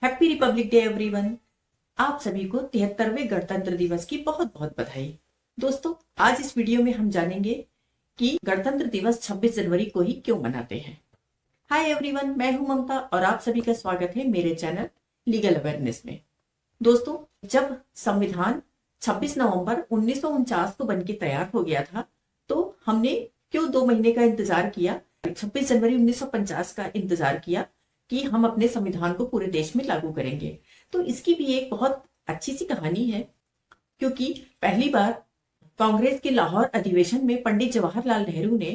Happy Republic day everyone. आप सभी को 73वें गणतंत्र दिवस की बहुत बहुत बधाई। दोस्तों, आज इस वीडियो में हम जानेंगे कि गणतंत्र दिवस 26 जनवरी को ही क्यों मनाते हैं। हाय एवरीवन, मैं हूं ममता और आप सभी का स्वागत है मेरे चैनल लीगल अवेयरनेस में। दोस्तों, जब संविधान 26 नवंबर 1949 को बनके तैयार हो गया था, तो हमने क्यों 2 महीने का इंतजार किया, 26 जनवरी 1950 का इंतजार किया कि हम अपने संविधान को पूरे देश में लागू करेंगे। तो इसकी भी एक बहुत अच्छी सी कहानी है, क्योंकि पहली बार कांग्रेस के लाहौर अधिवेशन में पंडित जवाहरलाल नेहरू ने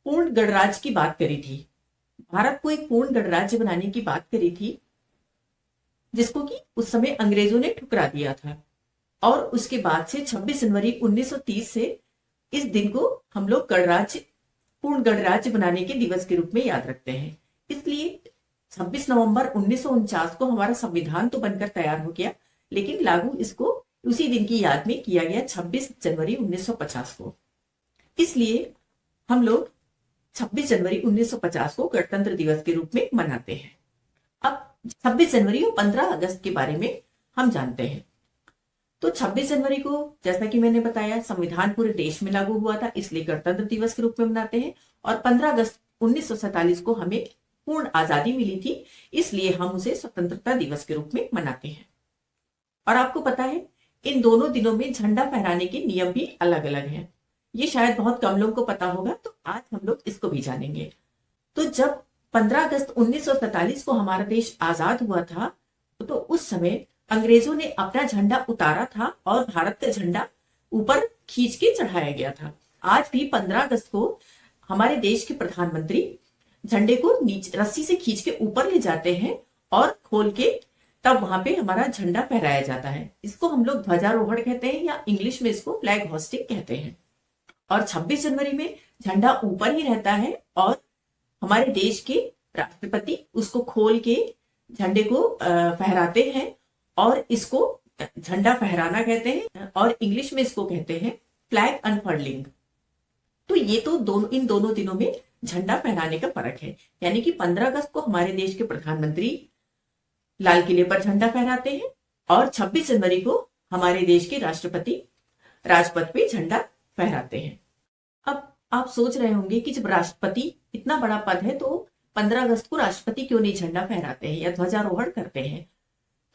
पूर्ण गणराज्य की बात करी थी। भारत को एक पूर्ण गणराज्य बनाने की बात करी थी, जिसको कि उस समय अंग्रेजों ने ठुकरा दिया था। और उसके बाद से 26 जनवरी 1930 से इस दिन को हम लोग पूर्ण गणराज्य बनाने के दिवस के रूप में याद रखते हैं। इसलिए 26 नवंबर 1949 को हमारा संविधान तो बनकर तैयार हो गया, लेकिन लागू इसको उसी दिन की याद में किया गया 26 जनवरी 1950 को। इसलिए हम लोग 26 जनवरी 1950 को गणतंत्र दिवस के रूप में मनाते हैं। अब 26 जनवरी और 15 अगस्त के बारे में हम जानते हैं। तो 26 जनवरी को, जैसा कि मैंने बताया, संविधान पूरे देश में लागू हुआ था, इसलिए गणतंत्र दिवस के रूप में मनाते हैं। और 15 अगस्त 1947 को हमें पूर्ण आजादी मिली थी, इसलिए हम उसे स्वतंत्रता दिवस के रूप में मनाते हैं। और आपको पता है, इन दोनों दिनों में झंडा फहराने के नियम भी अलग अलग हैं। ये शायद बहुत कम लोगों को पता होगा, तो आज हम लोग इसको भी जानेंगे। तो जब 15 अगस्त 1947 को हमारा देश आजाद हुआ था, तो उस समय अंग्रेजों ने अपना झंडा उतारा था और भारत का झंडा ऊपर खींच के चढ़ाया गया था। आज भी 15 अगस्त को हमारे देश के प्रधानमंत्री झंडे को नीचे रस्सी से खींच के ऊपर ले जाते हैं और खोल के तब वहां पे हमारा झंडा फहराया जाता है। इसको हम लोग ध्वजारोहण कहते हैं, या इंग्लिश में इसको फ्लैग होस्टिंग कहते हैं। और 26 जनवरी में झंडा ऊपर ही रहता है और हमारे देश के राष्ट्रपति उसको खोल के झंडे को फहराते हैं, और इसको झंडा फहराना कहते हैं, और इंग्लिश में इसको कहते हैं फ्लैग अनफर्लिंग। तो ये तो इन दोनों दिनों में झंडा फहराने का फर्क है। यानी कि 15 अगस्त को हमारे देश के प्रधानमंत्री लाल किले पर झंडा फहराते हैं, और 26 जनवरी को हमारे देश के राष्ट्रपति राजपथ पे झंडा फहराते हैं। अब आप सोच रहे होंगे कि जब राष्ट्रपति इतना बड़ा पद है, तो 15 अगस्त को राष्ट्रपति क्यों नहीं झंडा फहराते हैं या ध्वजारोहण करते हैं।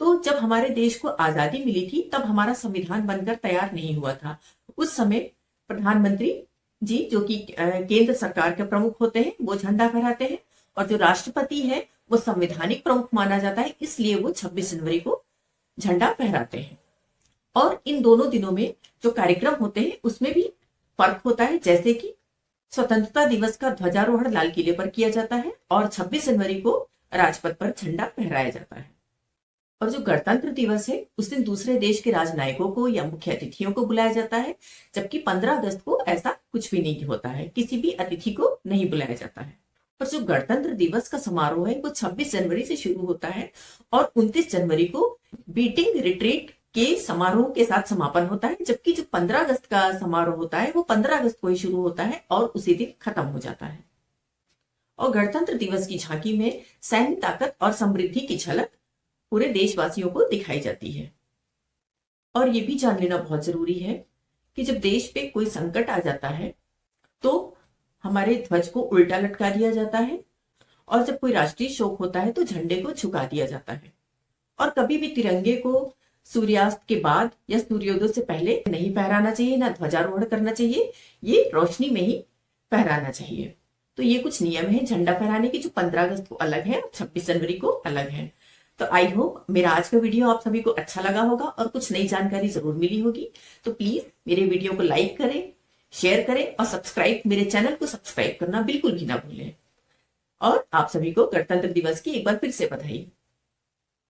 तो जब हमारे देश को आजादी मिली थी, तब हमारा संविधान बनकर तैयार नहीं हुआ था। उस समय प्रधानमंत्री जी, जो कि केंद्र सरकार के प्रमुख होते हैं, वो झंडा फहराते हैं, और जो राष्ट्रपति है वो संवैधानिक प्रमुख माना जाता है, इसलिए वो 26 जनवरी को झंडा फहराते हैं। और इन दोनों दिनों में जो कार्यक्रम होते हैं उसमें भी फर्क होता है, जैसे कि स्वतंत्रता दिवस का ध्वजारोहण लाल किले पर किया जाता है और 26 जनवरी को राजपथ पर झंडा फहराया जाता है। और जो गणतंत्र दिवस है, उस दिन दूसरे देश के राजनयिकों को या मुख्य अतिथियों को बुलाया जाता है, जबकि 15 अगस्त को ऐसा कुछ भी नहीं होता है, किसी भी अतिथि को नहीं बुलाया जाता है। और जो गणतंत्र दिवस का समारोह है वो 26 जनवरी से शुरू होता है और 29 जनवरी को बीटिंग रिट्रीट के समारोह के साथ समापन होता है, जबकि जो 15 अगस्त का समारोह होता है वो 15 अगस्त को ही शुरू होता है और उसी दिन खत्म हो जाता है। और गणतंत्र दिवस की झांकी में सैन्य ताकत और समृद्धि की झलक पूरे देशवासियों को दिखाई जाती है। और ये भी जान लेना बहुत जरूरी है कि जब देश पे कोई संकट आ जाता है, तो हमारे ध्वज को उल्टा लटका दिया जाता है, और जब कोई राष्ट्रीय शोक होता है तो झंडे को झुका दिया जाता है। और कभी भी तिरंगे को सूर्यास्त के बाद या सूर्योदय से पहले नहीं फहराना चाहिए, ना ध्वजारोहण करना चाहिए, ये रोशनी में ही फहराना चाहिए। तो ये कुछ नियम है झंडा फहराने के, जो 15 अगस्त को अलग है और 26 जनवरी को अलग है। तो आई होप मेरा आज का वीडियो आप सभी को अच्छा लगा होगा और कुछ नई जानकारी जरूर मिली होगी। तो प्लीज मेरे वीडियो को लाइक करें, शेयर करें और मेरे चैनल को सब्सक्राइब करना बिल्कुल भी ना भूलें। और आप सभी को गणतंत्र दिवस की एक बार फिर से बधाई।